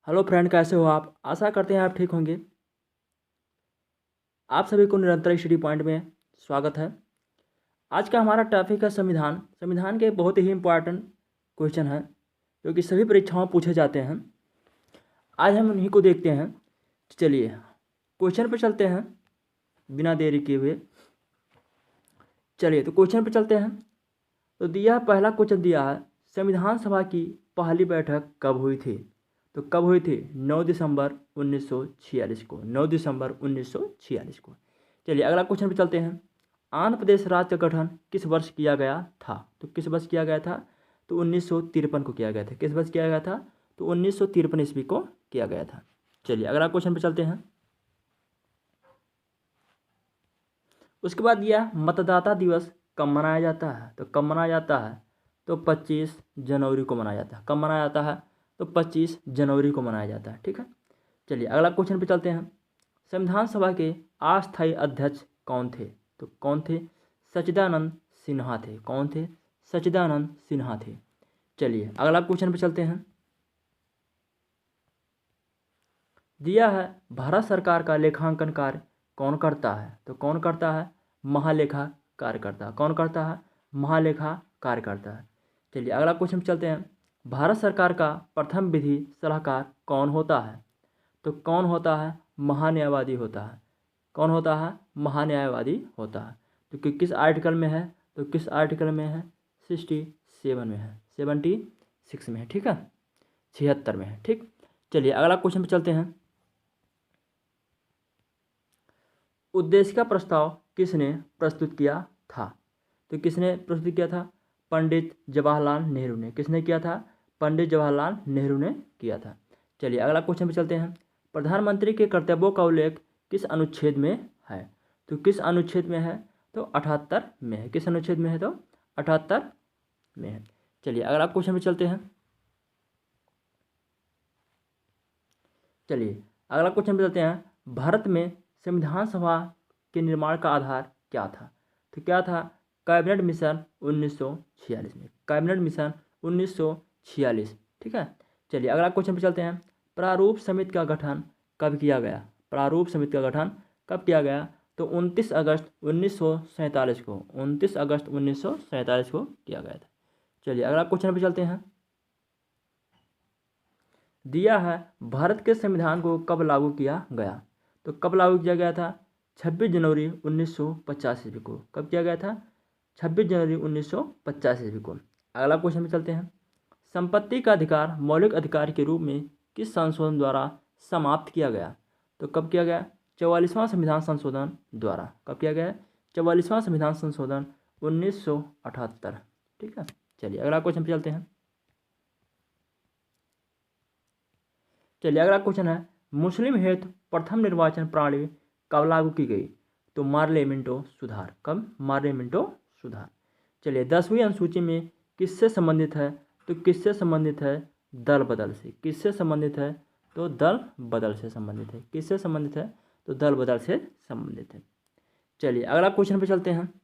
Hello friend, कैसे हो आप? आशा करते हैं आप ठीक होंगे। आप सभी को निरंतर स्टडी पॉइंट में स्वागत है। आज का हमारा टॉपिक है संविधान। संविधान के बहुत ही इम्पोर्टेंट क्वेश्चन हैं जो कि सभी परीक्षाओं में पूछे जाते हैं। आज हम उन्हीं को देखते हैं। चलिए क्वेश्चन पर चलते हैं बिना देरी किए हुए। चलिए तो क्वेश्चन पर चलते हैं। तो दिया पहला क्वेश्चन दिया है, संविधान सभा की पहली बैठक कब हुई थी? तो कब हुई थी? 9 दिसंबर 1946 को। 9 दिसंबर 1946 को। चलिए अगला क्वेश्चन पे चलते हैं। आंध्र प्रदेश राज्य का गठन किस वर्ष किया गया था? तो किस वर्ष किया गया था? तो 1953 को किया गया था। किस वर्ष किया गया था? तो 1953 ईस्वी को किया गया था। चलिए अगला क्वेश्चन पे चलते हैं। उसके बाद दिया मतदाता दिवस कब मनाया जाता है? तो कब मनाया जाता है? तो 25 जनवरी को मनाया जाता है। कब मनाया जाता है? तो 25 जनवरी को मनाया जाता है। ठीक है। चलिए अगला क्वेश्चन पे चलते हैं। संविधान सभा के अस्थायी अध्यक्ष कौन थे? तो कौन थे? सच्चिदानंद सिन्हा थे। कौन थे? सच्चिदानंद सिन्हा थे। चलिए अगला क्वेश्चन पे चलते हैं। दिया है भारत सरकार का लेखांकन कार्य कौन करता है? तो कौन करता है? महालेखा कार्यकर्ता। कौन करता है? महालेखा कार्यकर्ता है। चलिए अगला क्वेश्चन पे चलते हैं। भारत सरकार का प्रथम विधि सलाहकार कौन होता है? तो कौन होता है? महान्यायवादी होता है। कौन होता है? महान्यायवादी होता है। तो किस आर्टिकल में है? तो किस आर्टिकल में है? 67 में है। 76 में है। ठीक है। 76 में है। ठीक। चलिए अगला क्वेश्चन पे चलते हैं। उद्देश्य का प्रस्ताव किसने प्रस्तुत किया था? तो किसने प्रस्तुत किया था? पंडित जवाहरलाल नेहरू ने। किसने किया था? पंडित जवाहरलाल नेहरू ने किया था। चलिए अगला क्वेश्चन पे चलते हैं। प्रधानमंत्री के कर्तव्यों का उल्लेख किस अनुच्छेद में है? तो किस अनुच्छेद में है? तो 78 में है। किस अनुच्छेद में है? तो 78 में है। चलिए अगला क्वेश्चन पे चलते हैं। चलिए अगला क्वेश्चन पे चलते हैं। भारत में संविधान सभा के निर्माण का आधार क्या था? तो क्या था? कैबिनेट मिशन 1946 में। Cabinet mission 1946। ठीक है। चलिए अगला क्वेश्चन पे चलते हैं। प्रारूप समिति का गठन कब किया गया? प्रारूप समिति का गठन कब किया गया? तो 29 अगस्त 1947 को। 29 अगस्त 1947 को किया गया था। चलिए अगला क्वेश्चन पे चलते हैं। दिया है भारत के संविधान को कब लागू किया गया? तो कब लागू किया गया था? 26 जनवरी 1950 ईस्वी को। कब किया गया था? 26 जनवरी 1950 ईस्वी को। अगला क्वेश्चन पे चलते हैं। संपत्ति का अधिकार मौलिक अधिकार के रूप में किस संशोधन द्वारा समाप्त किया गया? तो कब किया गया? 44वां संविधान संशोधन द्वारा। कब किया गया? 44वां संविधान संशोधन 1978। ठीक है। चलिए अगला क्वेश्चन पे चलते हैं। चलिए अगला क्वेश्चन है, मुस्लिम हेतु प्रथम निर्वाचन प्रणाली कब लागू की गई? तो मार्ले मिंटो सुधार। कब? मार्ले मिंटो सुधार। चलिए 10वीं अनुसूची में किससे संबंधित है? तो किससे संबंधित है? दल बदल से। किससे संबंधित है? तो दल बदल से संबंधित है। किससे संबंधित है? तो दल बदल से संबंधित है। चलिए अगला क्वेश्चन पे चलते हैं।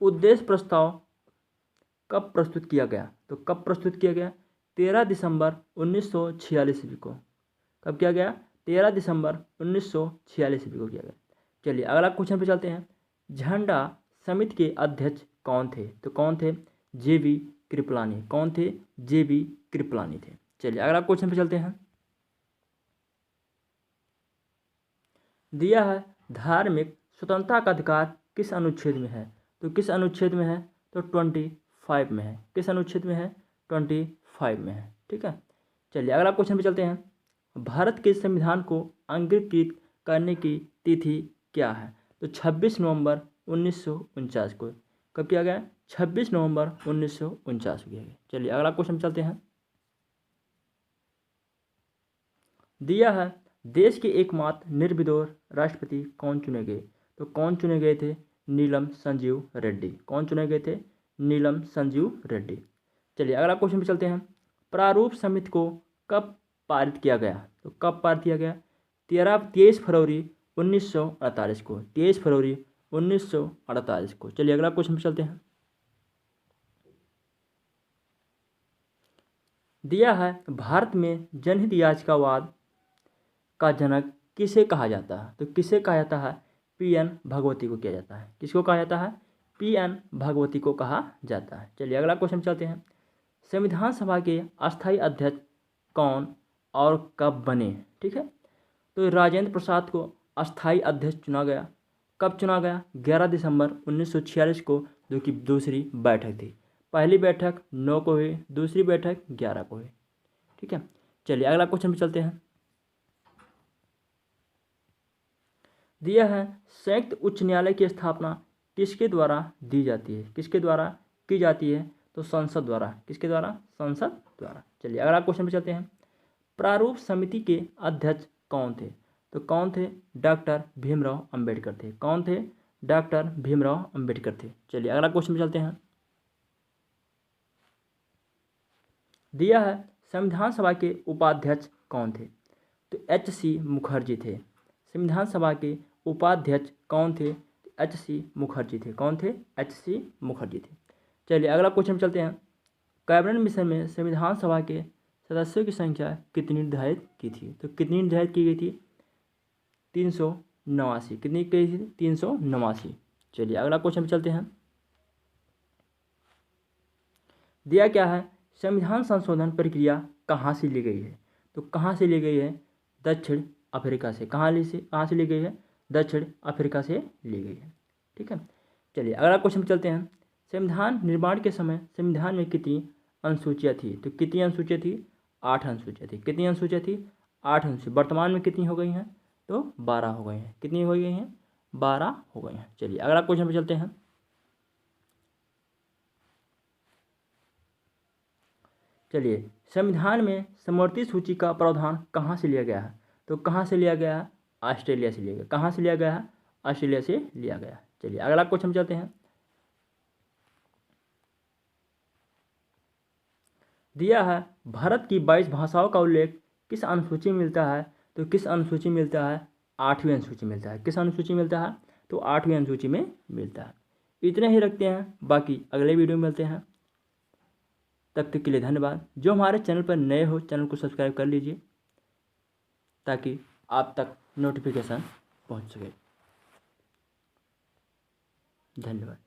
उद्देश्य प्रस्ताव कब प्रस्तुत किया गया? तो कब प्रस्तुत किया गया? 13 दिसंबर 1946 ईस्वी को। कब किया गया? 13 दिसंबर 1946 ईस्वी को किया गया। चलिए अगला क्वेश्चन पे चलते हैं। झंडा समिति के अध्यक्ष कौन थे? तो कौन थे? JV कृपलानी। कौन थे? JV कृपलानी थे। चलिए अगला क्वेश्चन पे चलते हैं। दिया है धार्मिक स्वतंत्रता का अधिकार किस अनुच्छेद में है? तो किस अनुच्छेद में है? तो 25 में है। किस अनुच्छेद में है? 25 में है। ठीक है। चलिए अगला क्वेश्चन पे चलते हैं। भारत के संविधान को अंगीकृत करने की तिथि क्या है? तो 26 नवंबर 1949 को। कब किया गया? 26 नवंबर 1949 को किया गया। चलिए अगला क्वेश्चन पे चलते हैं। दिया है देश के एकमात्र निर्विरोध राष्ट्रपति कौन चुने गए? तो कौन चुने गए थे? नीलम संजीव रेड्डी। कौन चुने गए थे? नीलम संजीव रेड्डी। चलिए अगला क्वेश्चन पे चलते हैं। प्रारूप समिति को कब पारित किया गया? तो कब पारित किया गया? 23 फरवरी 1948 को। 23 फरवरी 1948 को। चलिए अगला क्वेश्चन पे चलते हैं। दिया है भारत में जनहित याचिकावाद का जनक किसे कहा जाता है? तो किसे कहा जाता है? पी.एन. भगवती को किया जाता है। किसको कहा जाता है? पी.एन. भगवती को कहा जाता है। चलिए अगला क्वेश्चन चलते हैं। संविधान सभा के अस्थायी अध्यक्ष कौन और कब बने? ठीक है, तो राजेंद्र प्रसाद को अस्थायी अध्यक्ष चुना गया। कब चुना गया? 11 दिसंबर 1946 को, जो कि दूसरी बैठक थी। पहली बैठक 9 को हुई, दूसरी बैठक 11 को हुई। ठीक है, चलिए अगला क्वेश्चन पे चलते हैं। दिया है संयुक्त उच्च न्यायालय की स्थापना किसके द्वारा दी जाती है? किसके द्वारा की जाती है? तो संसद द्वारा। किसके द्वारा? संसद द्वारा। चलिए अगला क्वेश्चन पे चलते हैं। प्रारूप समिति के अध्यक्ष कौन थे? तो कौन थे? डॉक्टर भीमराव अंबेडकर थे। कौन थे? डॉक्टर भीमराव अंबेडकर थे। चलिए अगला क्वेश्चन पे चलते हैं। दिया है संविधान सभा के उपाध्यक्ष कौन थे? तो H.C. मुखर्जी थे। संविधान सभा के उपाध्यक्ष कौन थे? H.C. मुखर्जी थे। कौन थे? H.C. मुखर्जी थे। चलिए अगला क्वेश्चन चलते हैं। कैबिनेट मिशन में संविधान सभा के सदस्यों की संख्या कितनी निर्धारित की थी? तो कितनी निर्धारित की गई थी? 389। कितनी की थी? 389। चलिए अगला क्वेश्चन पे चलते हैं। दिया क्या है? संविधान संशोधन प्रक्रिया कहाँ से ली गई है? तो कहाँ से ली गई है? दक्षिण अफ्रीका से। कहाँ से ली गई है? दक्षिण अफ्रीका से ली गई है। ठीक है, चलिए अगला क्वेश्चन पे चलते हैं। संविधान निर्माण के समय संविधान में कितनी अनुसूचियाँ थी? तो कितनी अनुसूचियाँ थी? 8 अनुसूचियाँ थी। कितनी अनुसूचियाँ थी? 8 अनुसूचियाँ। वर्तमान में कितनी हो गई हैं? तो 12 हो गई हैं। कितनी हो गई हैं? 12 हो गई हैं। चलिए अगला क्वेश्चन पे चलते हैं। चलिए संविधान में समवर्ती सूची का प्रावधान कहाँ से लिया गया है? तो कहाँ से लिया गया है? ऑस्ट्रेलिया से लिया गया। कहाँ से लिया गया है? ऑस्ट्रेलिया से लिया गया। चलिए अगला क्वेश्चन चलते हैं। दिया है भारत की 22 भाषाओं का उल्लेख किस अनुसूची में मिलता है? तो किस अनुसूची में मिलता है? 8वीं अनुसूची मिलता है। किस अनुसूची में मिलता है? तो 8वीं अनुसूची में मिलता है। इतने ही रखते हैं, बाकी अगले वीडियो में मिलते हैं। तब तक के लिए धन्यवाद। जो हमारे चैनल पर नए हो, चैनल को सब्सक्राइब कर लीजिए ताकि आप तक नोटिफिकेशन पहुंच सके। धन्यवाद।